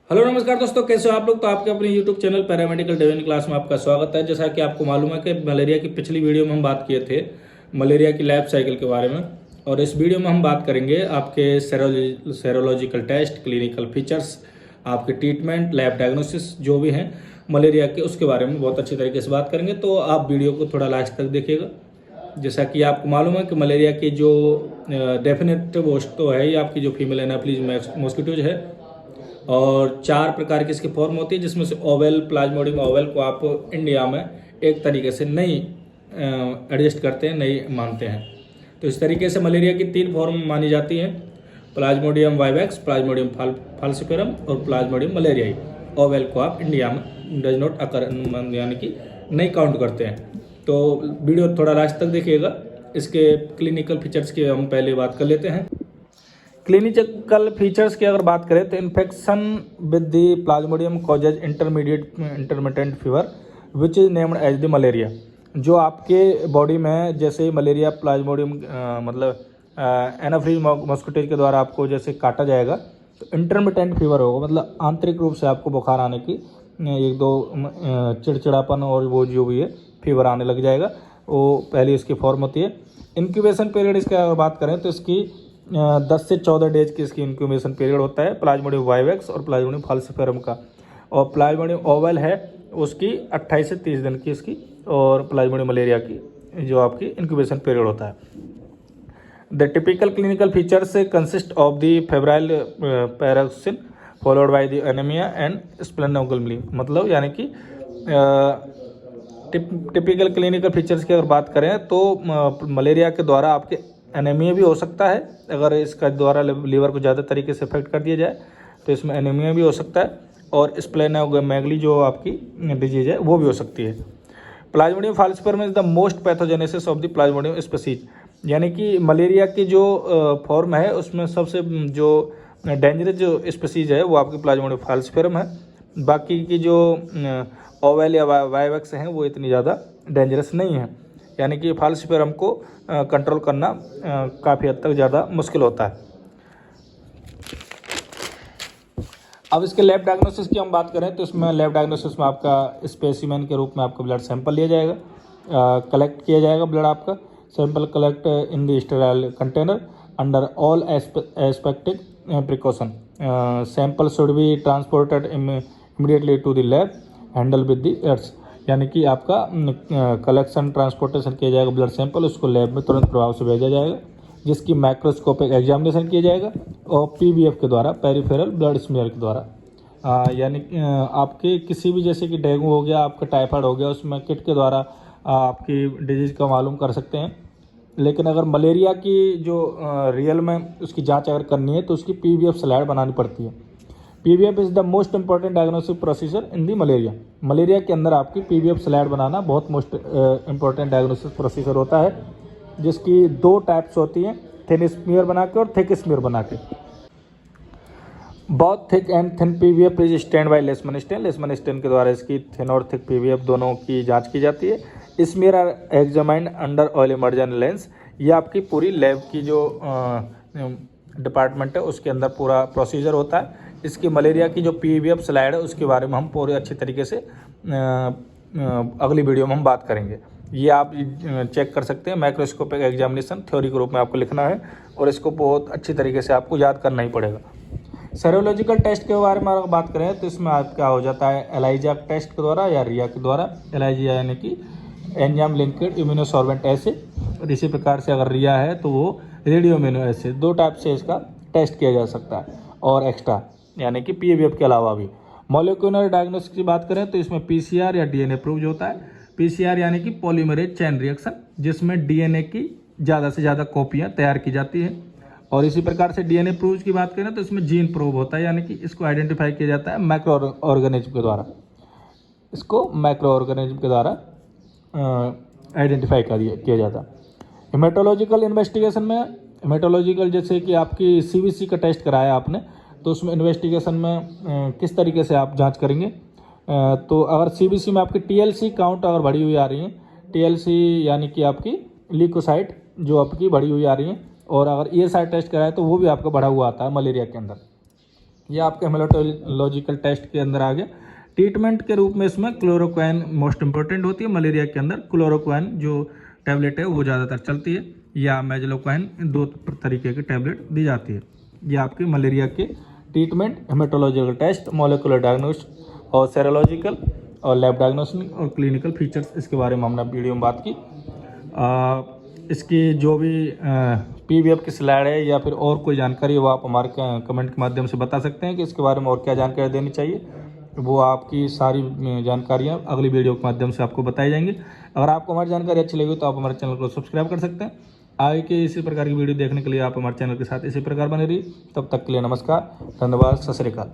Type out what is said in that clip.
Hello नमस्कार दोस्तों, कैसे हो आप लोग। तो आपके अपने YouTube channel paramedical division class में आपका स्वागत है। जैसा कि आपको मालूम है कि मलेरिया की पिछली वीडियो में हम बात किए थे मलेरिया की लाइफ साइकिल के बारे में, और इस वीडियो में हम बात करेंगे आपके सेरोलॉजिकल टेस्ट, क्लिनिकल फीचर्स, आपके ट्रीटमेंट, लैब डायग्नोसिस जो भी हैं मलेरिया के, उसके बारे में बहुत अच्छी तरीके से बात करेंगे। तो आप वीडियो को थोड़ा लास्ट तक देखिएगा। जैसा कि आपको मालूम है कि मलेरिया की जो डेफिनेट वोस्ट तो है, ये आपकी जो फीमेल एनाफिलीज मॉस्किटोज है, और 4 प्रकार की इसकी फॉर्म होती है, जिसमें से ओवेल, प्लाज्मोडियम ओवेल को आप इंडिया में एक तरीके से नहीं एडजस्ट करते हैं, नहीं मानते हैं। तो इस तरीके से मलेरिया की 3 फॉर्म मानी जाती हैं, प्लाज्मोडियम वाइवेक्स, प्लाज्मोडियम फाल्सिफेरम और प्लाज्मोडियम मलेरियाई। ओवेल को आप इंडिया में डज नॉट अकर यानी कि नहीं काउंट करते हैं। तो वीडियो थोड़ा लास्ट तक देखिएगा। इसके क्लिनिकल फीचर्स की हम पहले बात कर लेते हैं। क्लिनिकल फीचर्स की अगर बात करें तो infection with the plasmodium causes intermittent fever which is named as the malaria. जो आपके बॉडी में जैसे मलेरिया प्लाज्मोडियम मतलब एनाफिलीज मॉस्किटोज के द्वारा आपको जैसे काटा जाएगा तो इंटरमिटेंट फीवर होगा, मतलब आंतरिक रूप से आपको बुखार आने की एक दो चिड़चिड़ापन और वो जो भी है फीवर आने लग जाएगा, वो पहली इसकी फॉर्म होती है। इंक्यूबेशन पीरियड इसकी अगर बात करें तो इसकी 10 से 14 डेज की इसकी इंक्यूबेशन पीरियड होता है प्लाज्मोडियम वाइवेक्स और प्लाज्मोडियम फाल्सिफेरम का, और प्लाज्मोडियम ओवेल है उसकी 28 से 30 दिन की इसकी, और प्लाज्मोडियम मलेरिया की जो आपकी इंक्यूबेशन पीरियड होता है। The typical clinical features consist of the febrile paroxysm followed by the anaemia and splenomegaly, मतलब यानी कि टिपिकल क्लिनिकल फीचर्स की अगर बात करें तो मलेरिया के द्वारा आपके एनीमिया भी हो सकता है। अगर इसका द्वारा लीवर को ज़्यादा तरीके से इफेक्ट कर दिया जाए तो इसमें एनीमिया भी हो सकता है, और स्प्लेनोमेगाली जो आपकी डिजीज है वो भी हो सकती है। Plasmodium falciparum is the most pathogenesis of the plasmodium species, यानी कि मलेरिया की जो फॉर्म है उसमें सबसे जो डेंजरस जो स्पीसीज है वो आपकी प्लाज्मोडियम फाल्सिफेरम है। बाकी की जो ओवेल या वाइवेक्स हैं वो इतनी ज़्यादा डेंजरस नहीं है, यानी कि फाल्सिफेरम को कंट्रोल करना काफ़ी हद तक ज़्यादा मुश्किल होता है। अब इसके लैब डायग्नोसिस की हम बात करें तो इसमें लैब डायग्नोसिस में आपका स्पेसिमेन के रूप में आपका ब्लड सैंपल लिया जाएगा, कलेक्ट किया जाएगा ब्लड आपका sample collect in the sterile container under all aseptic precaution. Sample should be transported immediately to the lab handle with the earth, यानी कि आपका कलेक्शन ट्रांसपोर्टेशन किया जाएगा ब्लड सैंपल, उसको लैब में तुरंत प्रभाव से भेजा जाएगा, जिसकी माइक्रोस्कोपिक एग्जामिनेशन किया जाएगा और पीबीएफ के द्वारा, पेरिफेरल ब्लड स्मीयर के द्वारा। यानी आपके किसी भी जैसे कि डेंगू हो गया, आपका टाइफाइड हो गया, उसमें किट के द्वारा आपकी डिजीज का मालूम कर सकते हैं। लेकिन अगर मलेरिया की जो रियल में उसकी जाँच अगर करनी है तो उसकी पीबीएफ स्लाइड बनानी पड़ती है। PBF is the most important diagnostic procedure in the malaria. Malaria के अंदर आपकी पीबीएफ स्लाइड बनाना बहुत मोस्ट इंपॉर्टेंट डायग्नोस्टिक प्रोसीजर होता है, जिसकी 2 टाइप्स होती हैं, थिन स्मीयर बना के और थिक स्मीयर बना के। बहुत thick and thin PBF is stand by Leishman stain के द्वारा इसकी थिन और थिक पीबीएफ दोनों की जांच की जाती है। Smear are examined under oil immersion lens. ये आपकी पूरी लैब की जो डिपार्टमेंट है उसके अंदर पूरा प्रोसीजर होता है। इसकी मलेरिया की जो पीबीएफ स्लाइड है उसके बारे में हम पूरे अच्छी तरीके से अगली वीडियो में हम बात करेंगे। ये आप चेक कर सकते हैं, माइक्रोस्कोपिक एग्जामिनेशन थ्योरी के रूप में आपको लिखना है, और इसको बहुत अच्छी तरीके से आपको याद करना ही पड़ेगा। सेरोलॉजिकल टेस्ट के बारे में अगर बात करें तो इसमें आप क्या हो जाता है, एलाइजा टेस्ट के द्वारा या रिया के द्वारा। एलाइजा यानी कि एंजाइम लिंक्ड इम्यूनोसॉल्वेंट एसिड, और इसी प्रकार से अगर रिया है तो वो रेडियो इम्यूनो एसिड। 2 टाइप से इसका टेस्ट किया जा सकता है, और एक्स्ट्रा यानी कि पीबीएफ के अलावा भी। मॉलिक्यूलर डायग्नोस्टिक्स की बात करें तो इसमें पीसीआर या डीएनए प्रूव होता है। पीसीआर यानी कि पॉलीमरेज चेन रिएक्शन, जिसमें डीएनए की ज़्यादा से ज़्यादा कॉपियाँ तैयार की जाती हैं। और इसी प्रकार से डीएनए प्रूव की बात करें तो इसमें जीन प्रूव होता है, यानी कि इसको आइडेंटिफाई किया जाता है माइक्रो ऑर्गेनिज्म के द्वारा। इसको माइक्रो ऑर्गेनिज्म के द्वारा आइडेंटिफाई किया जाता है। हेमेटोलॉजिकल इन्वेस्टिगेशन में, हेमेटोलॉजिकल जैसे कि आपकी सीबीसी का टेस्ट कराया आपने, तो उसमें इन्वेस्टिगेशन में किस तरीके से आप जांच करेंगे। तो अगर सीबीसी में आपकी टीएलसी काउंट अगर बढ़ी हुई आ रही है, टीएलसी यानी कि आपकी ल्यूकोसाइट जो आपकी बढ़ी हुई आ रही है, और अगर ईएसआई टेस्ट कराए तो वो भी आपका बढ़ा हुआ आता है मलेरिया के अंदर। ये आपके हेमेटोलॉजिकल टेस्ट के अंदर आ गया। ट्रीटमेंट के रूप में इसमें क्लोरोक्वाइन मोस्ट इंपॉर्टेंट होती है। मलेरिया के अंदर क्लोरोक्वाइन जो टैबलेट है वो ज़्यादातर चलती है, या मेजलोक्वाइन, 2 तरीके की टैबलेट दी जाती है। ये आपके मलेरिया के treatment, haematological test, molecular diagnostic और सेरोलॉजिकल और लैब डायग्नोस्टिक और क्लिनिकल फीचर्स, इसके बारे में हमने वीडियो में बात की। इसकी जो भी पीडीएफ की स्लाइड है या फिर और कोई जानकारी है वो आप हमारे कमेंट के माध्यम से बता सकते हैं कि इसके बारे में और क्या जानकारी देनी चाहिए। वो आपकी सारी जानकारियाँ अगली वीडियो के माध्यम से आपको बताई जाएंगी। अगर आपको हमारी जानकारी अच्छी लगी तो आप हमारे चैनल को सब्सक्राइब कर सकते हैं। आगे के इसी प्रकार की वीडियो देखने के लिए आप हमारे चैनल के साथ इसी प्रकार बने रहिए। तब तक के लिए नमस्कार, धन्यवाद, सत श्री अकाल।